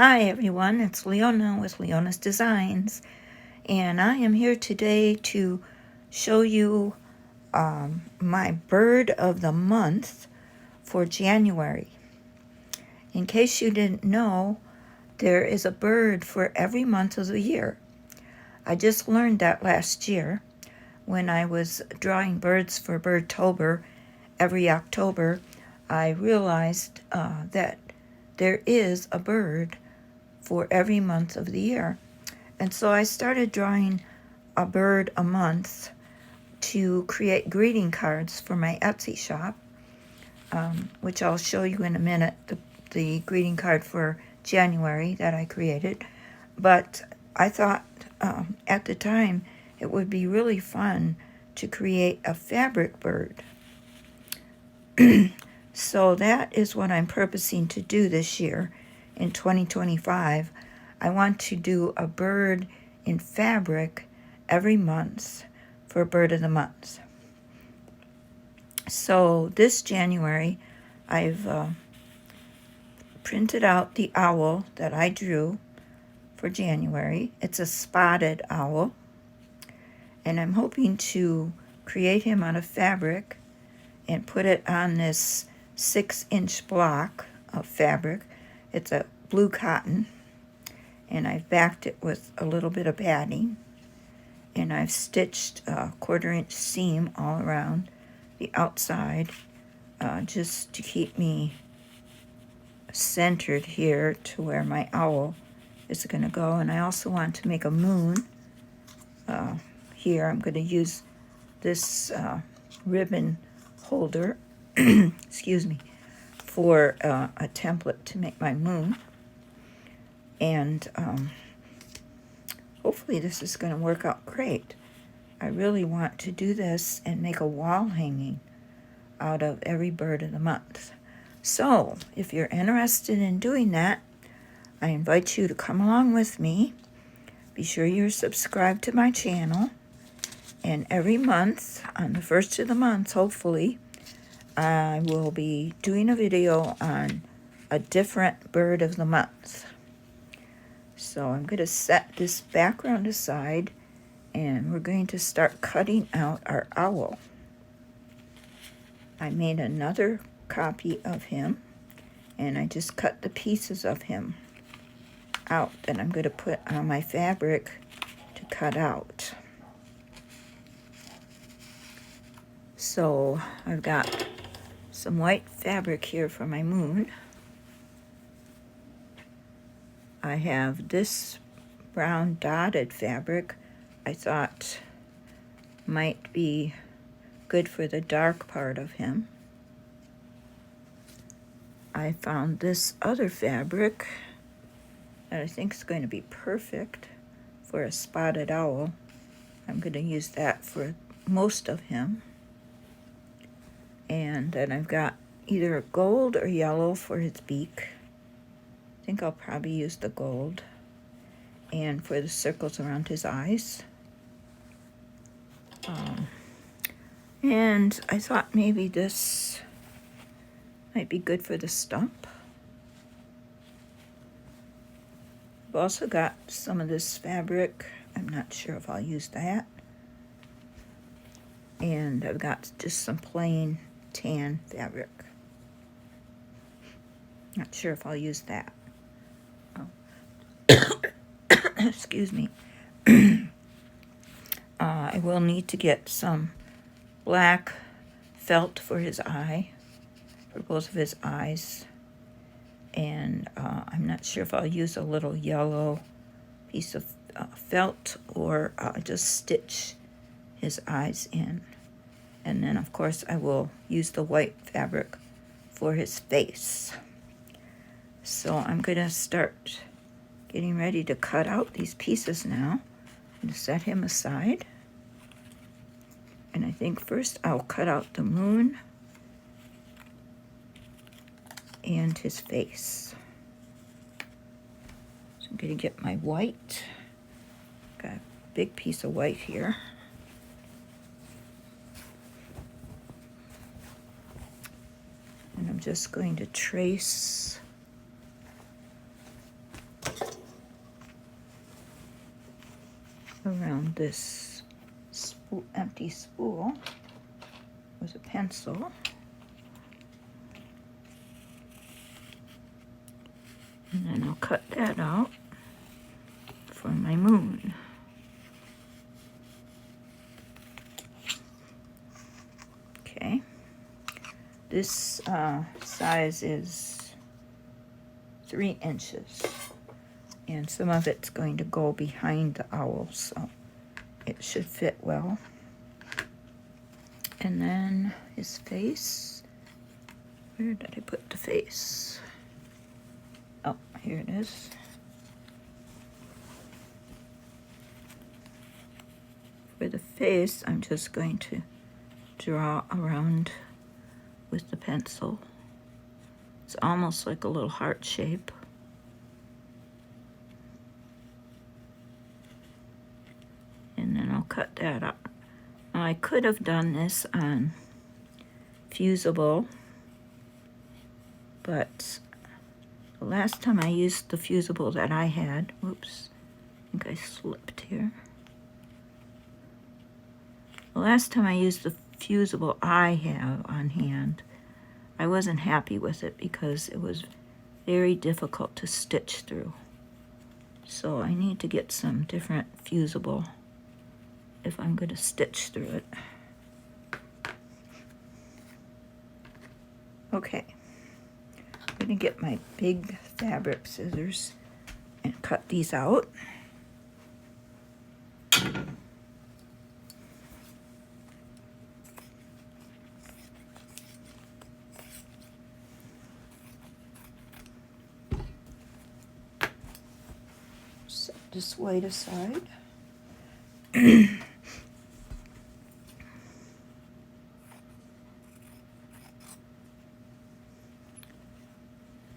Hi everyone, it's Leona with Leona's Designs, and I am here today to show you my bird of the month for January. In case you didn't know, there is a bird for every month of the year. I just learned that last year when I was drawing birds for Birdtober every October. I realized that there is a bird for every month of the year. And so I started drawing a bird a month to create greeting cards for my Etsy shop, which I'll show you in a minute, the greeting card for January that I created. But I thought at the time it would be really fun to create a fabric bird. So that is what I'm purposing to do this year. In 2025, I want to do a bird in fabric every month for Bird of the Month. So this January, I've printed out the owl that I drew for January. It's a spotted owl, and I'm hoping to create him out of fabric and put it on this 6-inch block of fabric. It's a blue cotton, and I've backed it with a little bit of batting, and I've stitched a 1/4-inch seam all around the outside just to keep me centered here to where my owl is going to go. And I also want to make a moon here. I'm going to use this ribbon holder excuse me, for a template to make my moon. And hopefully this is going to work out great. I really want to do this and make a wall hanging out of every bird of the month. So if you're interested in doing that, I invite you to come along with me. Be sure you're subscribed to my channel. And every month, on the first of the month, hopefully, I will be doing a video on a different bird of the month. So I'm going to set this background aside, and we're going to start cutting out our owl. I made another copy of him, and I just cut the pieces of him out that I'm going to put on my fabric to cut out. So I've got some white fabric here for my moon. I have this brown dotted fabric I thought might be good for the dark part of him. I found this other fabric that I think is going to be perfect for a spotted owl. I'm going to use that for most of him. And then I've got either gold or yellow for his beak. I think I'll probably use the gold. And for the circles around his eyes. And I thought maybe this might be good for the stump. I've also got some of this fabric. I'm not sure if I'll use that. And I've got just some plain tan fabric. Not sure if I'll use that. Excuse me. I will need to get some black felt for his eye, for both of his eyes. And I'm not sure if I'll use a little yellow piece of felt or just stitch his eyes in. And then, of course, I will use the white fabric for his face. So I'm going to start getting ready to cut out these pieces now. I'm going to set him aside. And I think first I'll cut out the moon and his face. So I'm going to get my white. Got a big piece of white here. And I'm just going to trace around this empty spool with a pencil. And then I'll cut that out for my moon. Okay. This size is 3 inches. And some of it's going to go behind the owl, so it should fit well. And then his face. Where did I put the face? Oh, here it is. For the face, I'm just going to draw around with the pencil. It's almost like a little heart shape. And then I'll cut that up. Now I could have done this on fusible, but the last time I used the fusible that I had, whoops, I think I slipped here. The last time I used the fusible I have on hand, I wasn't happy with it because it was very difficult to stitch through. So I need to get some different fusible if I'm going to stitch through it. Okay, I'm going to get my big fabric scissors and cut these out. Set this white aside.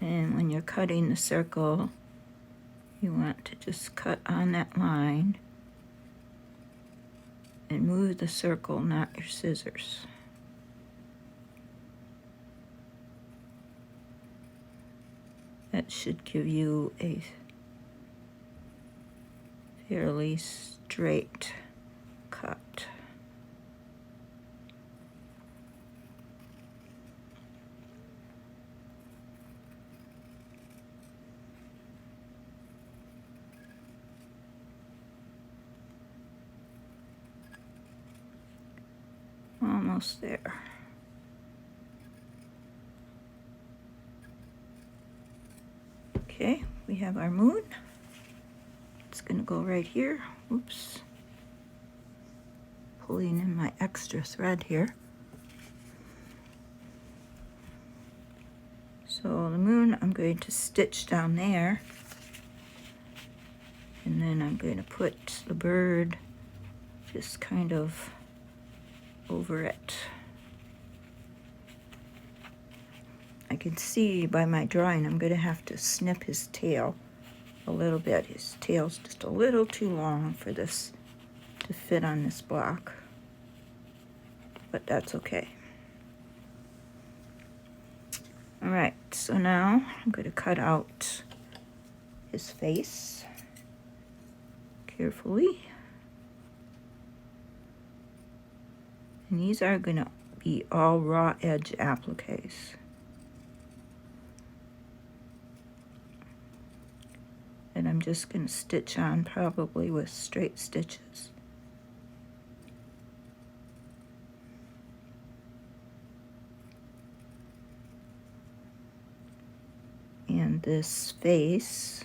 And when you're cutting the circle, you want to just cut on that line and move the circle, not your scissors. That should give you a fairly straight cut. Almost there. Okay, we have our moon. It's going to go right here. Oops. Pulling in my extra thread here. So the moon, I'm going to stitch down there. And then I'm going to put the bird just kind of over it. I can see by my drawing I'm going to have to snip his tail a little bit. His tail's just a little too long for this to fit on this block, but that's okay. All right, so now I'm going to cut out his face carefully. And these are going to be all raw edge appliques. And I'm just going to stitch on probably with straight stitches. And this face,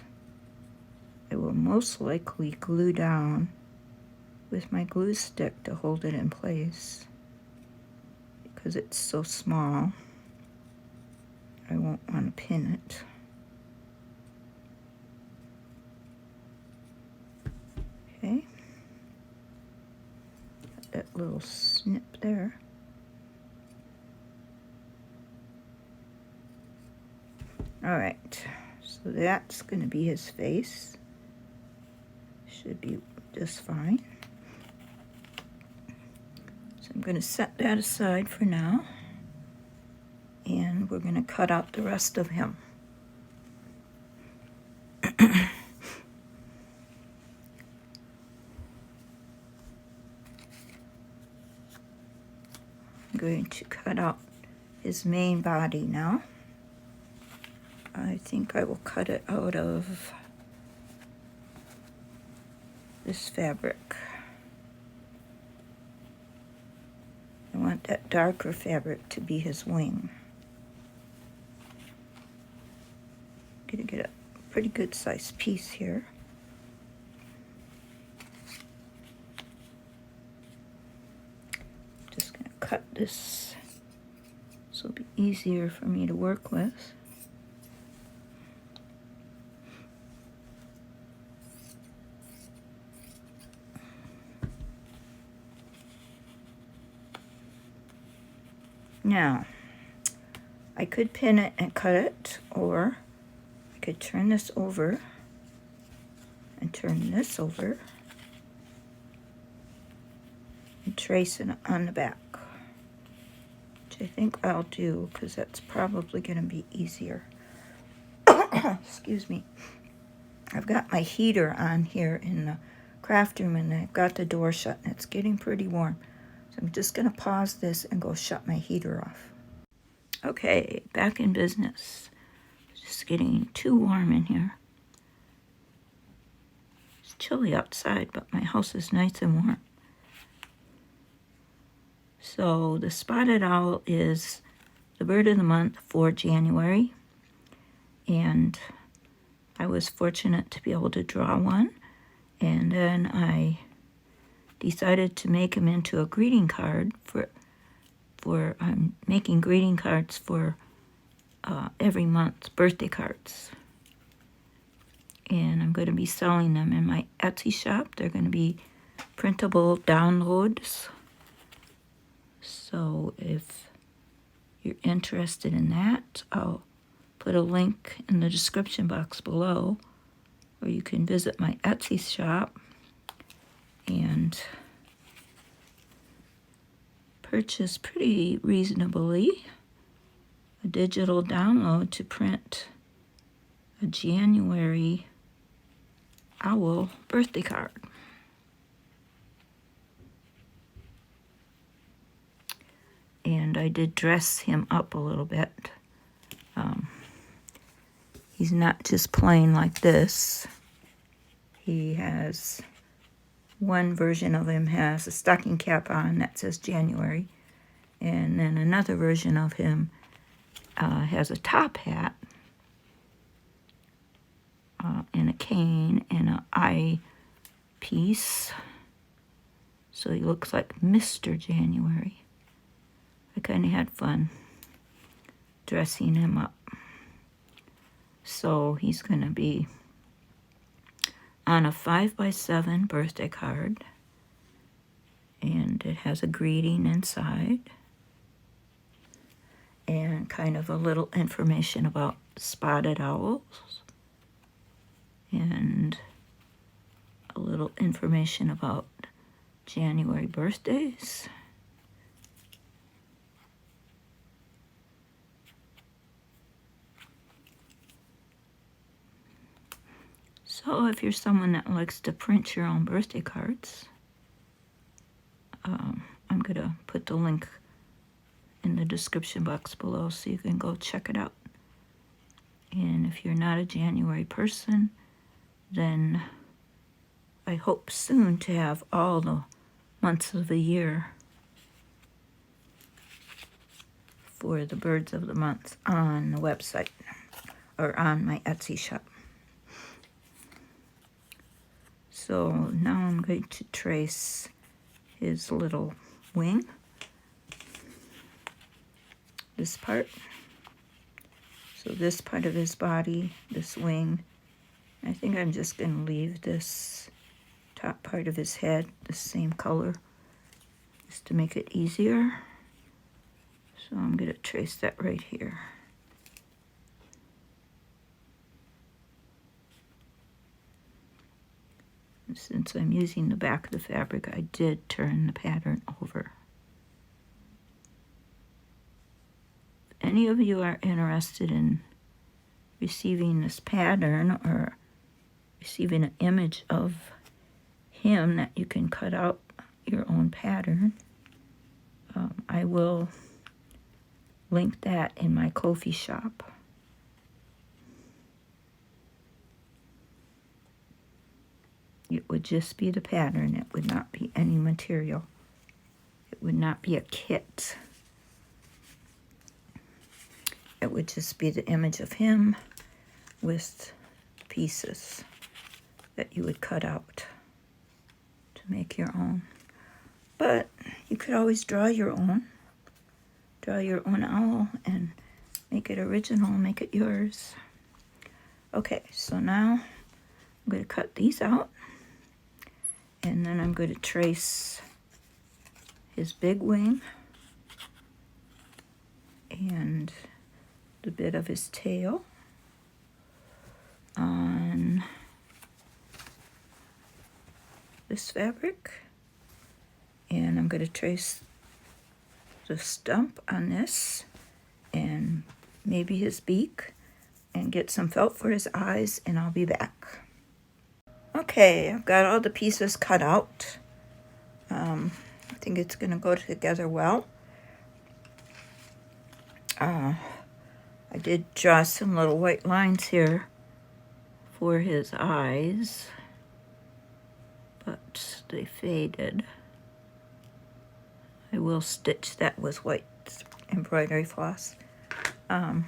I will most likely glue down with my glue stick to hold it in place. Because it's so small, I won't want to pin it. Okay, got that little snip there. All right, so that's going to be his face. Should be just fine. So I'm going to set that aside for now, and we're going to cut out the rest of him. going to cut out his main body now. I think I will cut it out of this fabric. I want that darker fabric to be his wing. I'm gonna get a pretty good sized piece here. Just gonna cut this so it'll be easier for me to work with. Now, I could pin it and cut it, or I could turn this over and turn this over and trace it on the back, which I think I'll do because that's probably going to be easier. Excuse me. I've got my heater on here in the craft room, and I've got the door shut, and it's getting pretty warm. So I'm just going to pause this and go shut my heater off. Okay, back in business. It's just getting too warm in here. It's chilly outside, but my house is nice and warm. So the spotted owl is the bird of the month for January. And I was fortunate to be able to draw one. And then I decided to make him into a greeting card I'm making greeting cards for every month, birthday cards. And I'm going to be selling them in my Etsy shop. They're going to be printable downloads. So if you're interested in that, I'll put a link in the description box below, or you can visit my Etsy shop and purchase pretty reasonably a digital download to print a January owl birthday card. And I did dress him up a little bit. He's not just plain like this. He has, one version of him has a stocking cap on that says January. And then another version of him has a top hat and a cane and an eye piece. So he looks like Mr. January. I kind of had fun dressing him up. So he's going to be on a 5x7 birthday card. And it has a greeting inside. And kind of a little information about spotted owls. And a little information about January birthdays. So if you're someone that likes to print your own birthday cards, I'm going to put the link in the description box below so you can go check it out. And if you're not a January person, then I hope soon to have all the months of the year for the birds of the month on the website or on my Etsy shop. So now I'm going to trace his little wing, this part. So this part of his body, this wing, I think I'm just going to leave this top part of his head the same color just to make it easier. So I'm going to trace that right here. And since I'm using the back of the fabric, I did turn the pattern over. If any of you are interested in receiving this pattern or receiving an image of him that you can cut out your own pattern, I will link that in my Kofi shop. It would just be the pattern. It would not be any material. It would not be a kit. It would just be the image of him with pieces that you would cut out to make your own. But you could always draw your own. Draw your own owl and make it original, make it yours. Okay, so now I'm going to cut these out. And then I'm going to trace his big wing and the bit of his tail on this fabric. And I'm going to trace the stump on this and maybe his beak and get some felt for his eyes, and I'll be back. Okay, I've got all the pieces cut out. I think it's going to go together well. I did draw some little white lines here for his eyes, but they faded. I will stitch that with white embroidery floss. And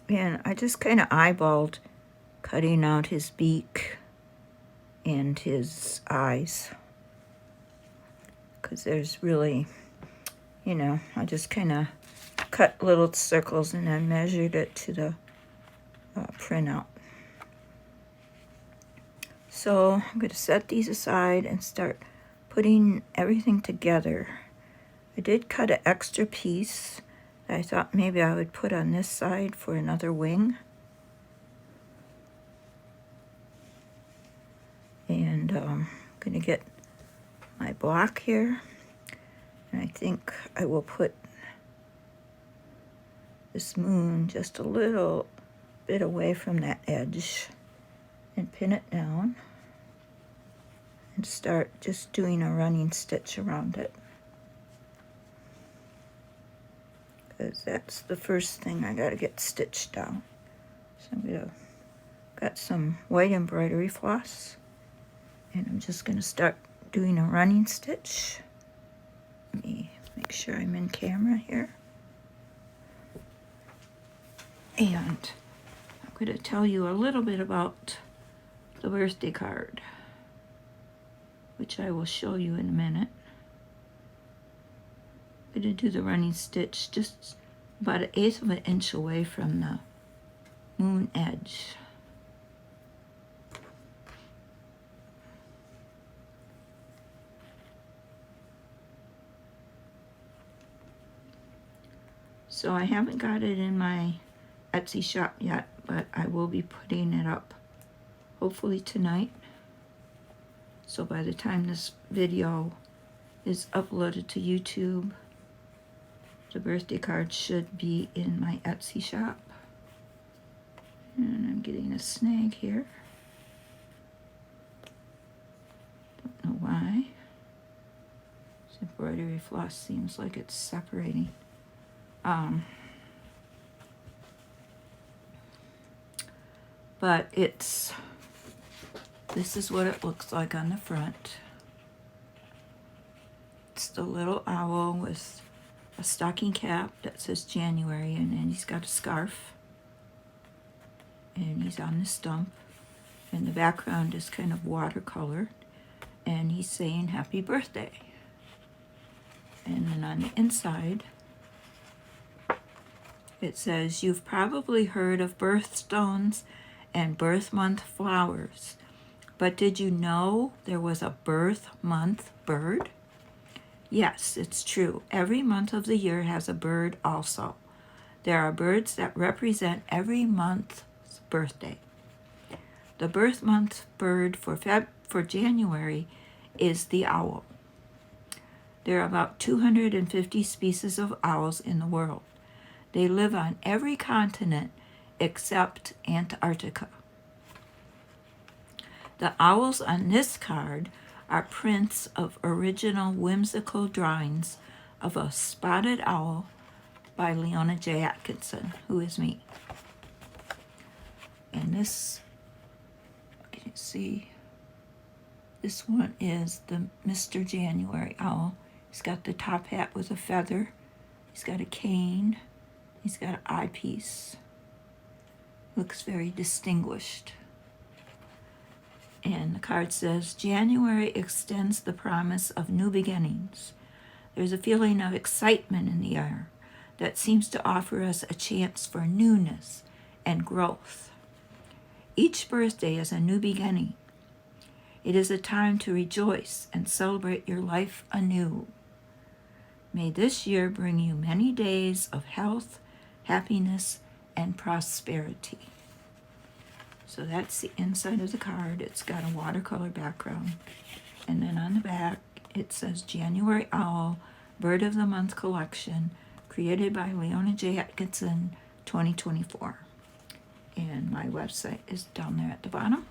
I just kind of eyeballed cutting out his beak and his eyes, because there's really, you know, I just kind of cut little circles and then measured it to the printout. So I'm going to set these aside and start putting everything together. I did cut an extra piece that I thought maybe I would put on this side for another wing. And I'm going to get my block here, and I think I will put this moon just a little bit away from that edge and pin it down and start just doing a running stitch around it, because that's the first thing I got to get stitched down. So I'm going to got some white embroidery floss, and I'm just going to start doing a running stitch. Let me make sure I'm in camera here. And I'm going to tell you a little bit about the birthday card, which I will show you in a minute. I'm going to do the running stitch just about 1/8 of an inch away from the moon edge. So I haven't got it in my Etsy shop yet, but I will be putting it up hopefully tonight. So by the time this video is uploaded to YouTube, the birthday card should be in my Etsy shop. And I'm getting a snag here. Don't know why. This embroidery floss seems like it's separating. But this is what it looks like on the front. It's the little owl with a stocking cap that says January, and then he's got a scarf, and he's on the stump, and the background is kind of watercolor, and he's saying happy birthday. And then on the inside it says, you've probably heard of birthstones and birth month flowers, but did you know there was a birth month bird? Yes, it's true. Every month of the year has a bird also. There are birds that represent every month's birthday. The birth month bird for January is the owl. There are about 250 species of owls in the world. They live on every continent except Antarctica. The owls on this card are prints of original whimsical drawings of a Spotted Owl by Leona J. Atkinson, who is me. And this, can you see? This one is the Mr. January Owl. He's got the top hat with a feather. He's got a cane. He's got an eyepiece. Looks very distinguished. And the card says, January extends the promise of new beginnings. There's a feeling of excitement in the air that seems to offer us a chance for newness and growth. Each birthday is a new beginning. It is a time to rejoice and celebrate your life anew. May this year bring you many days of health, happiness, and prosperity. So that's the inside of the card. It's got a watercolor background. And then on the back, it says January Owl, Bird of the Month Collection, created by Leona J. Atkinson, 2024. And my website is down there at the bottom.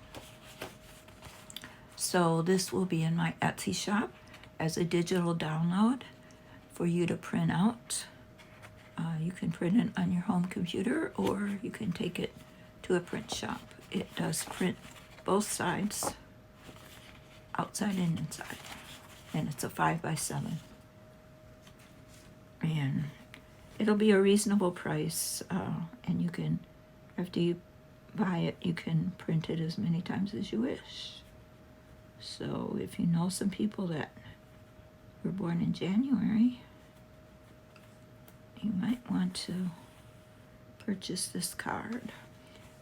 So this will be in my Etsy shop as a digital download for you to print out. You can print it on your home computer, or you can take it to a print shop. It does print both sides, outside and inside. And it's a 5x7. And it'll be a reasonable price. And you can, after you buy it, you can print it as many times as you wish. So if you know some people that were born in January, you might want to purchase this card.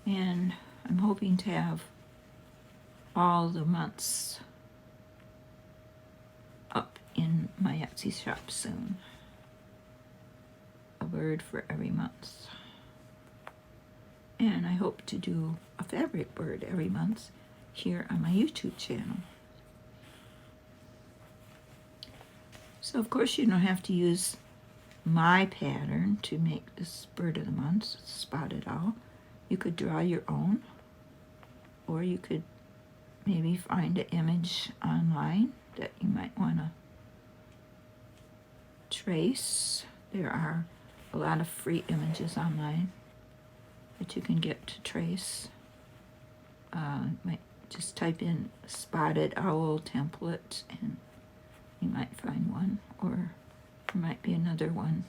And I'm hoping to have all the months up in my Etsy shop soon. A bird for every month. And I hope to do a fabric bird every month here on my YouTube channel. So of course you don't have to use my pattern to make this bird of the month, Spotted Owl. You could draw your own, or you could maybe find an image online that you might want to trace. There are a lot of free images online that you can get to trace. Might just type in Spotted Owl template and you might find one, or there might be another one,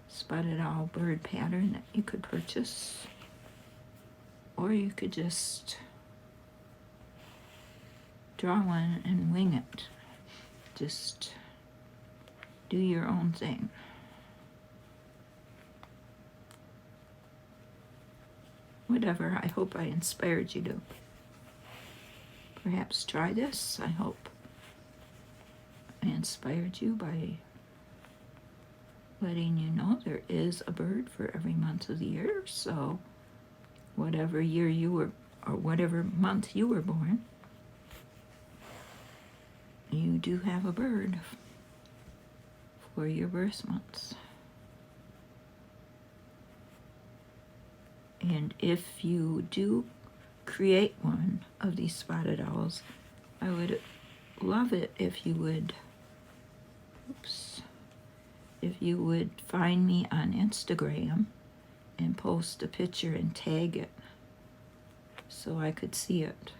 Spotted Owl bird pattern, that you could purchase. Or you could just draw one and wing it. Just do your own thing. Whatever, I hope I inspired you to perhaps try this. I hope I inspired you by letting you know there is a bird for every month of the year. So whatever year you were, or whatever month you were born, you do have a bird for your birth month. And if you do create one of these spotted owls, I would love it if you would, if you would find me on Instagram and post a picture and tag it so I could see it.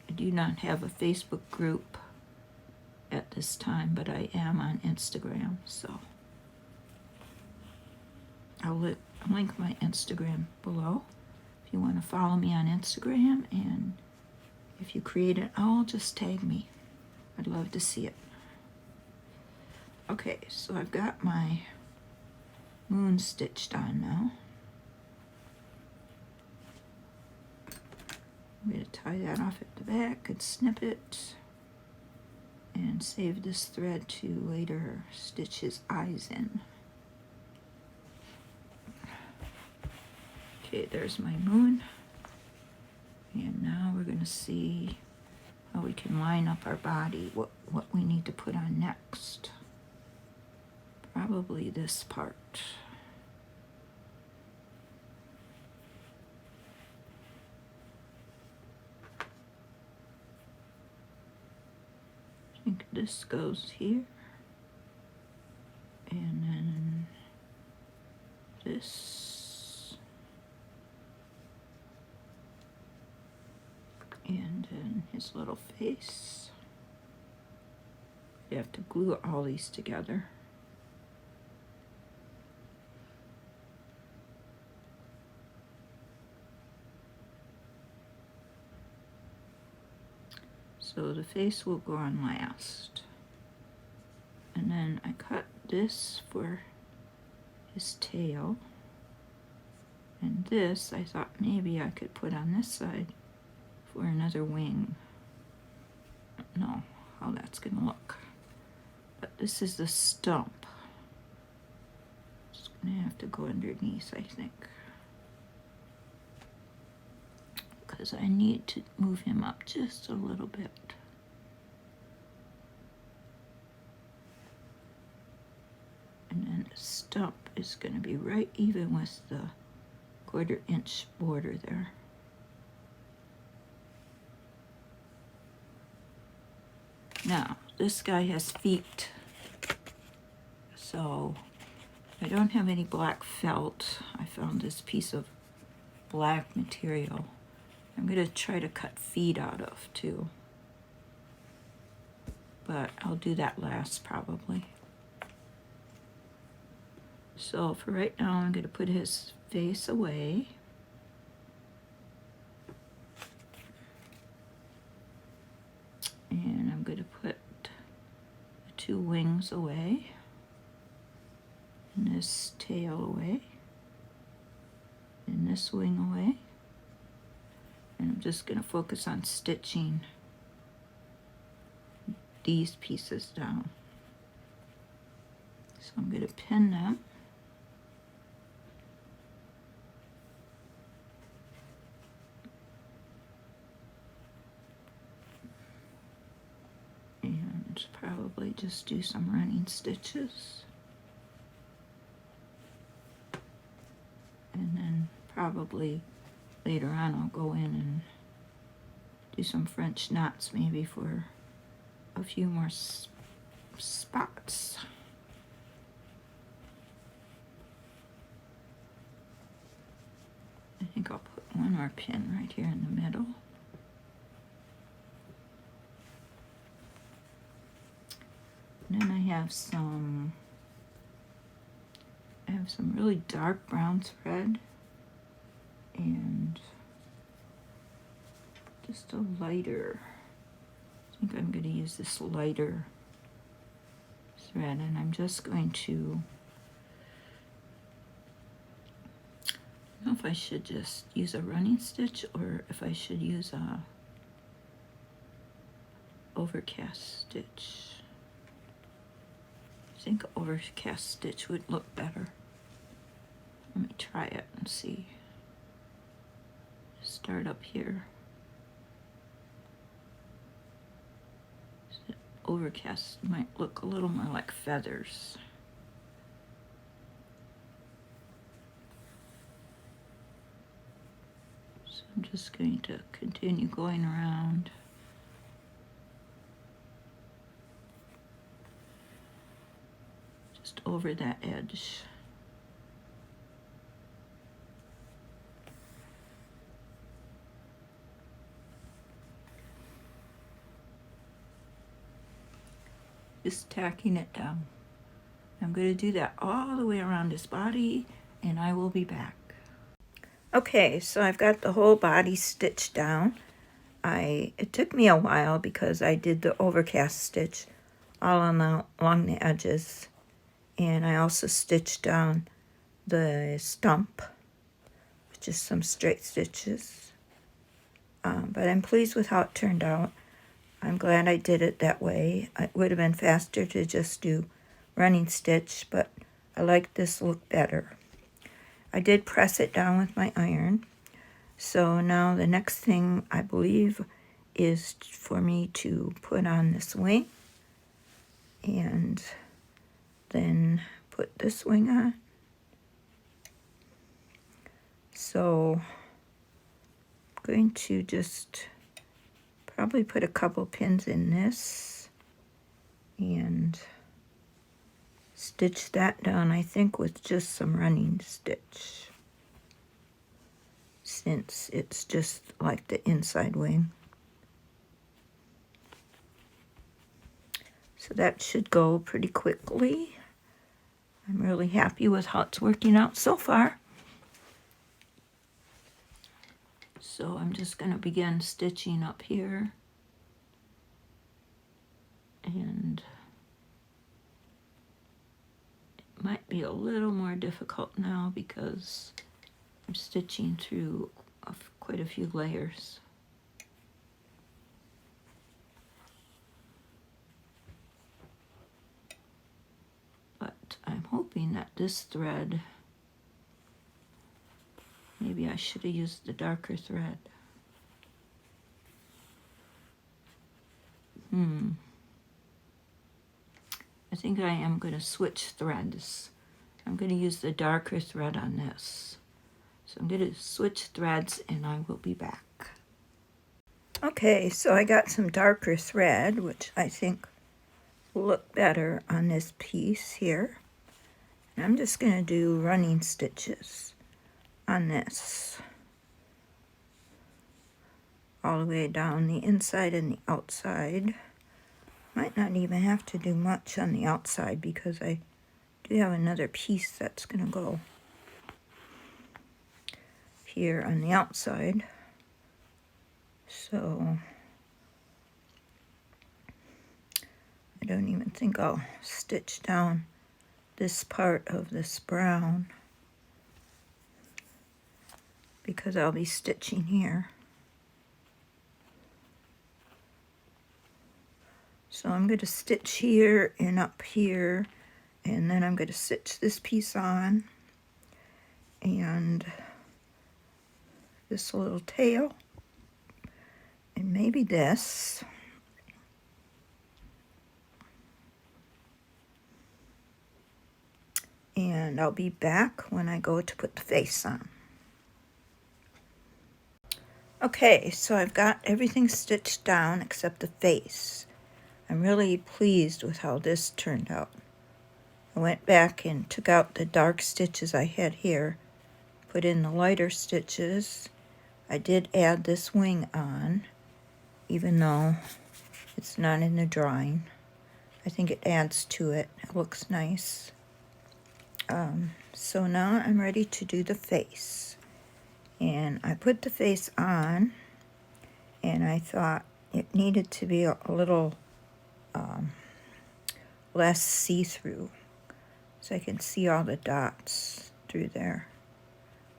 I do not have a Facebook group at this time, but I am on Instagram, so I'll link my Instagram below if you want to follow me on Instagram, and if you create an owl, just tag me. I'd love to see it. Okay, so I've got my moon stitched on now. I'm going to tie that off at the back and snip it and save this thread to later stitch his eyes in. Okay, there's my moon. And now we're going to see how we can line up our body, what we need to put on next. Probably this part. think this goes here. And then this. And then his little face. You have to glue all these together. So the face will go on last. And then I cut this for his tail. And this I thought maybe I could put on this side for another wing. I don't know how that's gonna look. But this is the stump. It's gonna have to go underneath, I think. Because I need to move him up just a little bit. And then the stump is going to be right even with the 1/4 inch border there. Now, this guy has feet, so I don't have any black felt. I found this piece of black material. I'm going to try to cut feet out of too, but I'll do that last probably. So for right now, I'm going to put his face away. And I'm going to put the 2 wings away. And this tail away. And this wing away. And I'm just going to focus on stitching these pieces down. So I'm going to pin them. And probably just do some running stitches. And then probably later on I'll go in and do some French knots maybe for a few more spots. I think I'll put one more pin right here in the middle. And then I have some really dark brown thread and just a lighter. I think I'm going to use this lighter thread, and I'm just going to, I don't know if I should just use a running stitch or if I should use a overcast stitch. I think overcast stitch would look better. Let me try it and see. Start up here. Overcast might look a little more like feathers. So I'm just going to continue going around. Just over that edge. Just tacking it down. I'm going to do that all the way around his body, and I will be back. Okay, so I've got the whole body stitched down. It took me a while because I did the overcast stitch all along the edges, and I also stitched down the stump, which is some straight stitches. But I'm pleased with how it turned out. I'm glad I did it that way. It would have been faster to just do running stitch, but I like this look better. I did press it down with my iron. So now the next thing I believe is for me to put on this wing and then put this wing on. So I'm going to just probably put a couple pins in this and stitch that down, I think, with just some running stitch, since it's just like the inside wing. So that should go pretty quickly. I'm really happy with how it's working out so far. So I'm just going to begin stitching up here. And it might be a little more difficult now because I'm stitching through quite a few layers. But I'm hoping that this thread, maybe I should have used the darker thread. I think I am going to switch threads. I'm going to use the darker thread on this. So I'm going to switch threads and I will be back. Okay, so I got some darker thread, which I think will look better on this piece here. And I'm just going to do running stitches on this, all the way down the inside and the outside. Might not even have to do much on the outside because I do have another piece that's going to go here on the outside. So I don't even think I'll stitch down this part of this brown because I'll be stitching here. So I'm going to stitch here and up here, and then I'm going to stitch this piece on and this little tail and maybe this. And I'll be back when I go to put the face on. Okay, so I've got everything stitched down except the face. I'm really pleased with how this turned out. I went back and took out the dark stitches I had here, put in the lighter stitches. I did add this wing on, even though it's not in the drawing. I think it adds to it. It looks nice. So now I'm ready to do the face. And I put the face on, and I thought it needed to be a little less see-through, so I can see all the dots through there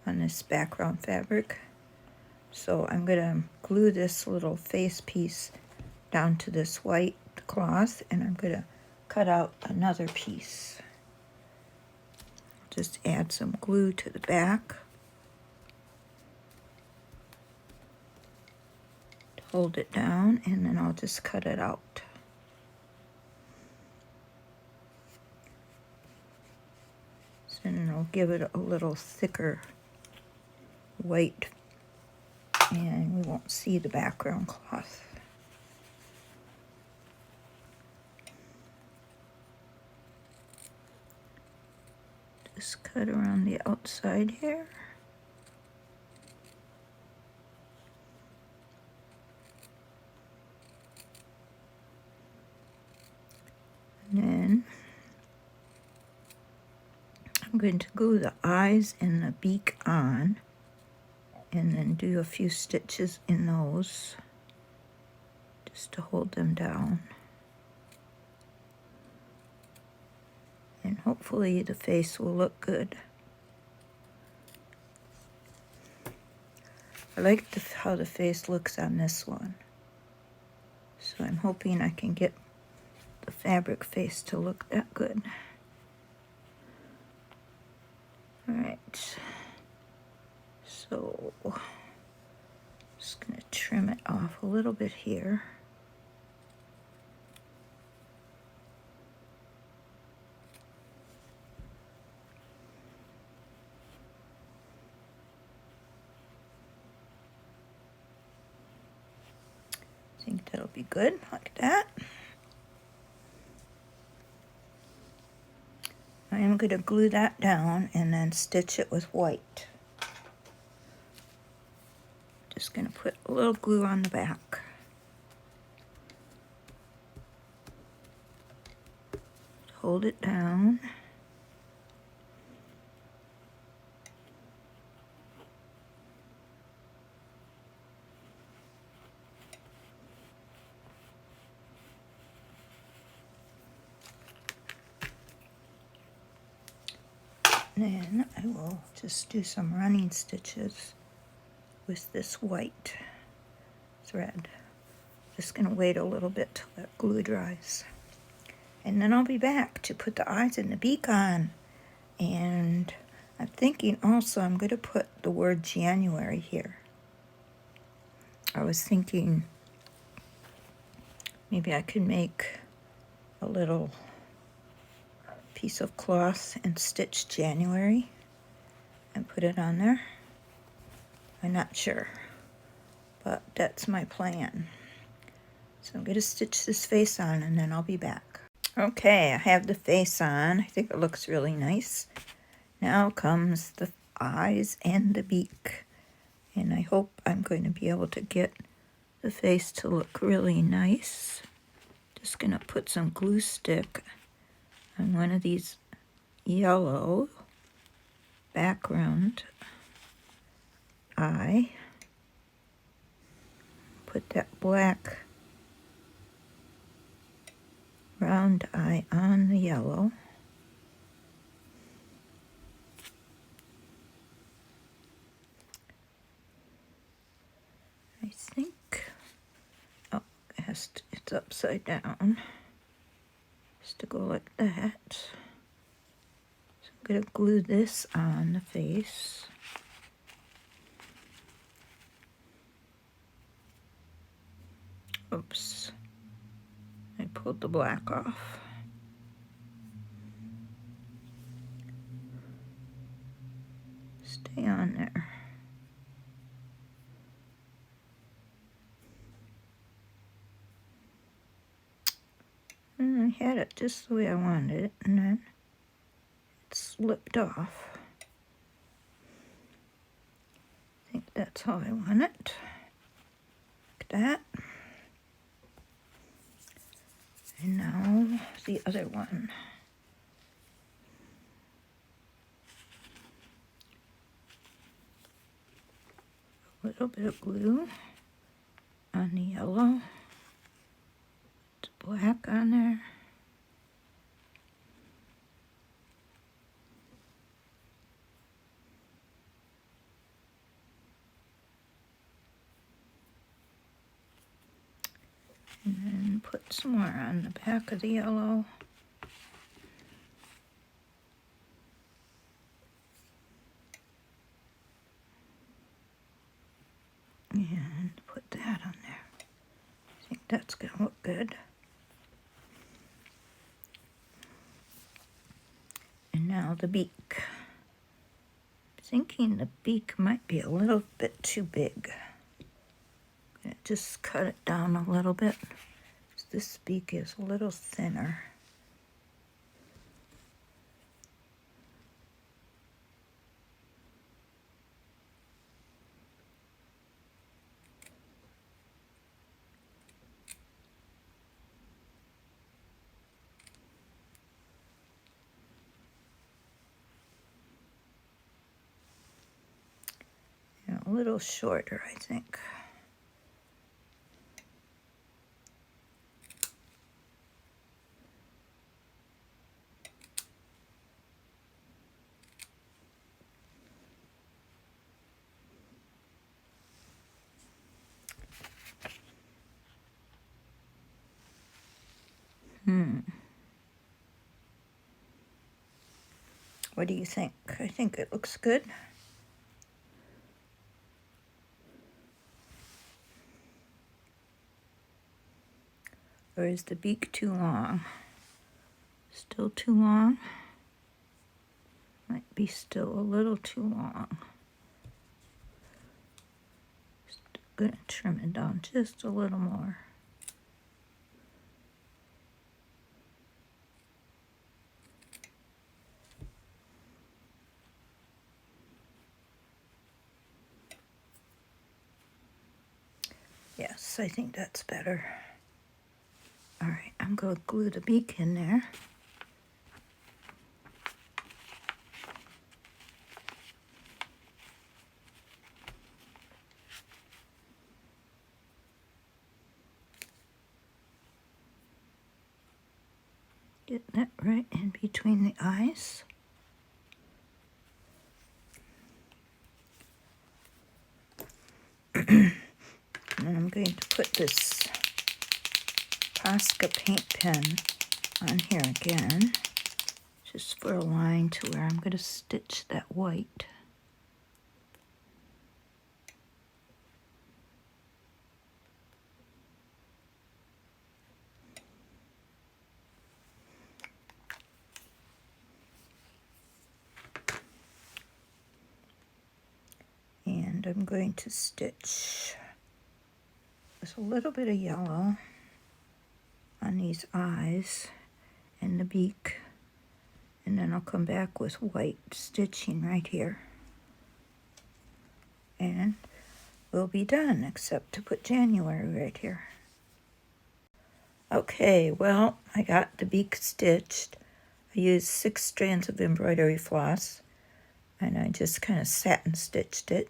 on this background fabric. So I'm going to glue this little face piece down to this white cloth, and I'm going to cut out another piece. Just add some glue to the back. Hold it down, and then I'll just cut it out. So then I'll give it a little thicker white, and we won't see the background cloth. Just cut around the outside here. And then I'm going to glue the eyes and the beak on, and then do a few stitches in those just to hold them down. And hopefully the face will look good. I like how the face looks on this one. So I'm hoping I can get the fabric face to look that good. Alright. So, just going to trim it off a little bit here. I think that'll be good, like that. I'm going to glue that down and then stitch it with white. Just going to put a little glue on the back. Hold it down. Then I will just do some running stitches with this white thread. Just going to wait a little bit till that glue dries. And then I'll be back to put the eyes and the beak on. And I'm thinking also I'm going to put the word January here. I was thinking maybe I could make a little piece of cloth and stitch January and put it on there. I'm not sure, but that's my plan. So I'm going to stitch this face on and then I'll be back. Okay, I have the face on. I think it looks really nice. Now comes the eyes and the beak. And I hope I'm going to be able to get the face to look really nice. Just going to put some glue stick on one of these yellow background eye. Put that black round eye on the yellow. I think, oh, it's upside down. Just to go like that. So I'm going to glue this on the face. Oops. I pulled the black off. Stay on there. And I had it just the way I wanted it, and then it slipped off. I think that's how I want it. Like that. And now the other one. A little bit of glue on the yellow. It's black on there. And then put some more on the back of the yellow. And put that on there. I think that's going to look good. And now the beak. I'm thinking the beak might be a little bit too big. I'm going to just cut it down a little bit. This beak is a little thinner. And a little shorter, I think. What do you think? I think it looks good. Or is the beak too long? Still too long? Might be still a little too long. Just gonna trim it down just a little more. Yes, I think that's better. All right, I'm going to glue the beak in there. Getting that right in between the eyes. And then I'm going to put this Posca paint pen on here again, just for a line to where I'm going to stitch that white. And I'm going to stitch with a little bit of yellow on these eyes and the beak, and then I'll come back with white stitching right here. And we'll be done, except to put January right here. Okay, well, I got the beak stitched. I used 6 strands of embroidery floss, and I just kind of satin stitched it.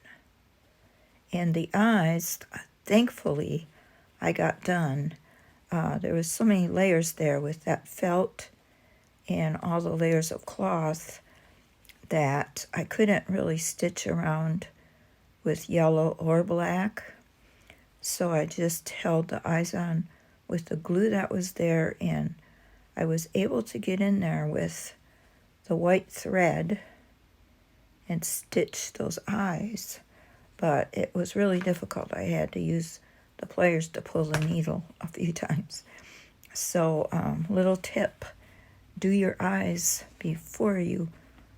And the eyes, thankfully, I got done. There was so many layers there with that felt and all the layers of cloth that I couldn't really stitch around with yellow or black. So I just held the eyes on with the glue that was there, and I was able to get in there with the white thread and stitch those eyes. But it was really difficult. I had to use the pliers to pull the needle a few times. So, little tip, do your eyes before you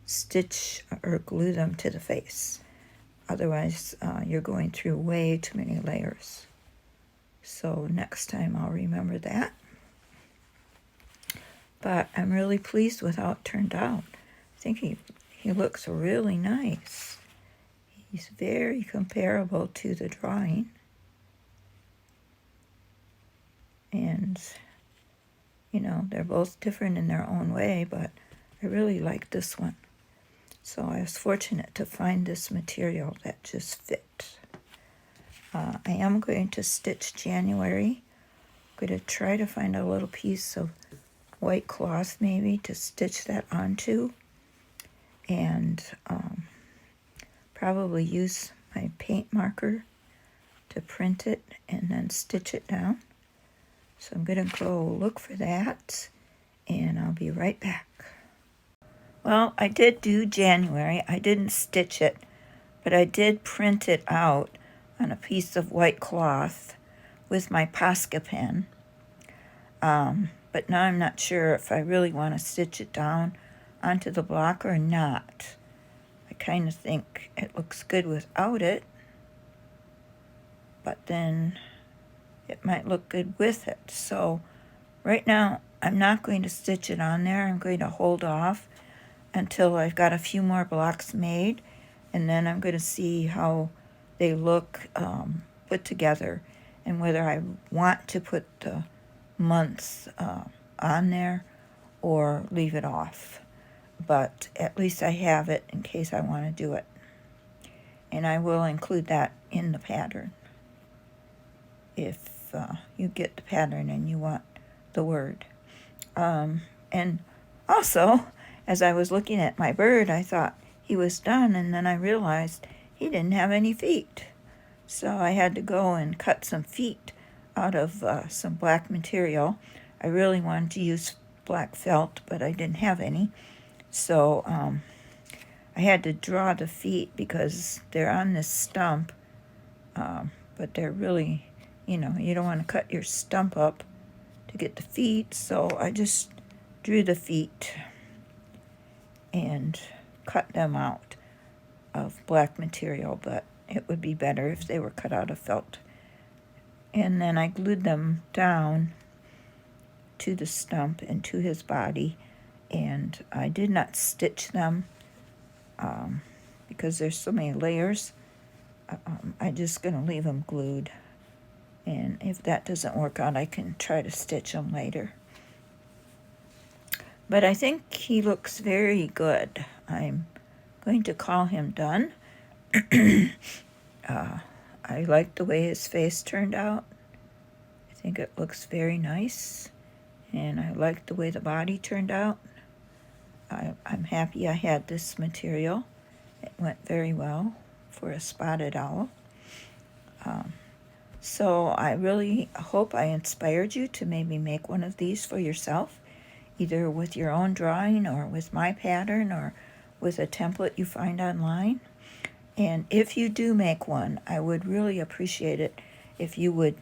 stitch or glue them to the face. Otherwise, you're going through way too many layers. So next time I'll remember that. But I'm really pleased with how it turned out. I think he looks really nice. He's very comparable to the drawing. And, you know, they're both different in their own way, but I really like this one. So I was fortunate to find this material that just fit. I am going to stitch January. I'm going to try to find a little piece of white cloth maybe to stitch that onto. And probably use my paint marker to print it and then stitch it down. So I'm going to go look for that, and I'll be right back. Well, I did do January. I didn't stitch it, but I did print it out on a piece of white cloth with my Posca pen. But now I'm not sure if I really want to stitch it down onto the block or not. I kind of think it looks good without it, but then it might look good with it. So right now I'm not going to stitch it on there. I'm going to hold off until I've got a few more blocks made, and then I'm going to see how they look put together and whether I want to put the months on there or leave it off. But at least I have it in case I want to do it. And I will include that in the pattern if you get the pattern and you want the word. And also, as I was looking at my bird, I thought he was done, and then I realized he didn't have any feet. So I had to go and cut some feet out of some black material. I really wanted to use black felt, but I didn't have any. So I had to draw the feet because they're on this stump, but they're really, you know, you don't want to cut your stump up to get the feet. So I just drew the feet and cut them out of black material, but it would be better if they were cut out of felt. And then I glued them down to the stump and to his body, and I did not stitch them because there's so many layers. I'm just going to leave them glued, And if that doesn't work out, I can try to stitch them later. But I think he looks very good. I'm going to call him done. I like the way his face turned out. I think it looks very nice. And I like the way the body turned out. I'm happy I had this material. It went very well for a spotted owl. So I really hope I inspired you to maybe make one of these for yourself, either with your own drawing or with my pattern or with a template you find online. And if you do make one, I would really appreciate it if you would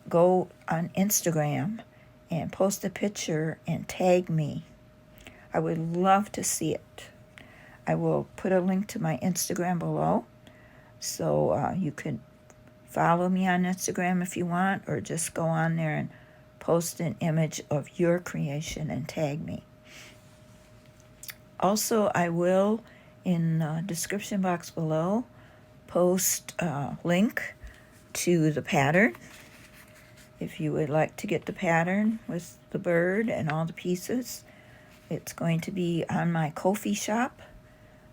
go on Instagram and post a picture and tag me. I would love to see it. I will put a link to my Instagram below, so you can follow me on Instagram if you want, or just go on there and post an image of your creation and tag me. Also, I will, in the description box below, post a link to the pattern. If you would like to get the pattern with the bird and all the pieces, it's going to be on my Kofi shop.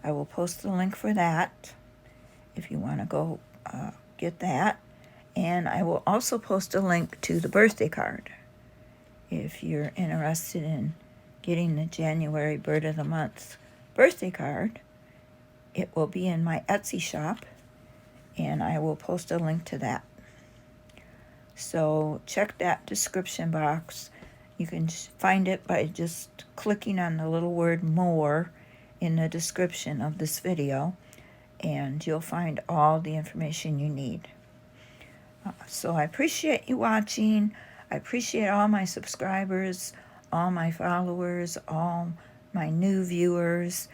I will post the link for that if you want to go get that. And I will also post a link to the birthday card if you're interested in getting the January Bird of the Month birthday card. It will be in my Etsy shop, and I will post a link to that. So check that description box. You can find it by just clicking on the little word more in the description of this video, and you'll find all the information you need. So I appreciate you watching. I appreciate all my subscribers, all my followers, all my new viewers.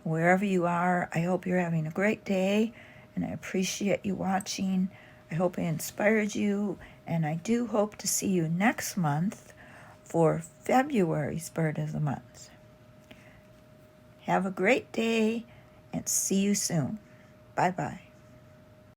Wherever you are, I hope you're having a great day, and I appreciate you watching. I hope I inspired you, and I do hope to see you next month for February's Bird of the Month. Have a great day, and see you soon. Bye-bye.